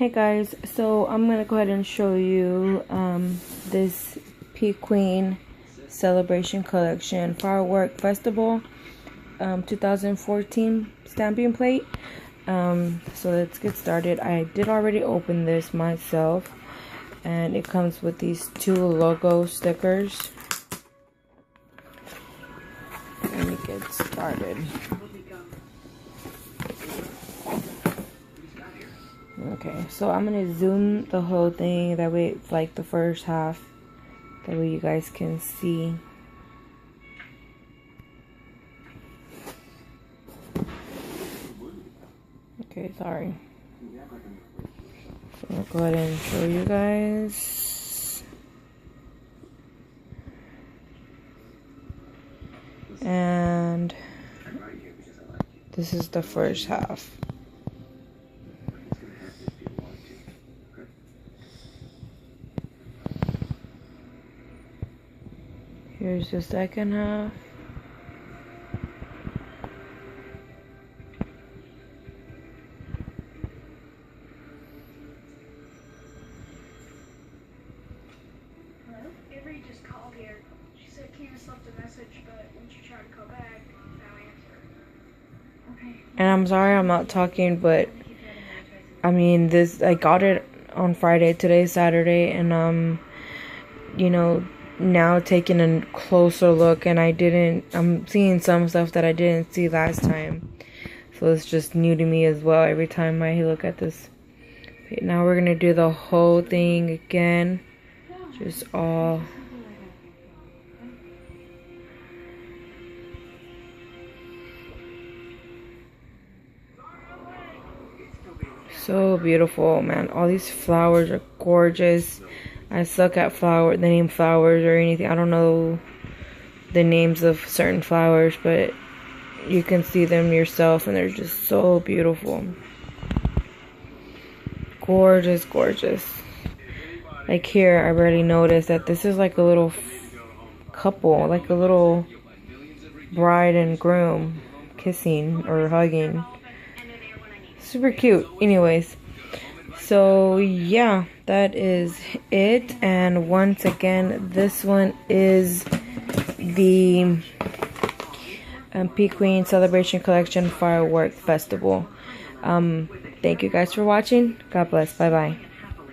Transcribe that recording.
Hey guys, so I'm gonna go ahead and show you this Pueen Celebration Collection Firework Festival 2014 stamping plate. So let's get started. I did already open this myself, and it comes with these two logo stickers. Let me get started. Okay, so I'm gonna zoom the whole thing, that way it's like the first half, that way you guys can see. Okay, sorry. So I'll go ahead and show you guys. And this is the first half. Here's the second half. Hello? Avery just called here. She said Candace left a message, but when she tried to call back, no answer. Okay. And I'm sorry I'm not talking, but I mean, I got it on Friday. Today's Saturday, and you know, now taking a closer look, and I'm seeing some stuff that I didn't see last time, so it's just new to me as well every time I look at this. Okay, now we're gonna do the whole thing again, just all. So beautiful, man. All these flowers are gorgeous. I suck at the name flowers or anything. I don't know the names of certain flowers, but you can see them yourself, and they're just so beautiful. Gorgeous, gorgeous. Like here, I barely noticed that this is like a little couple, like a little bride and groom kissing or hugging. Super cute. Anyways, so yeah, that is it. And once again, this one is the Pueen Celebration Collection Firework Festival. Thank you guys for watching. God bless. Bye bye.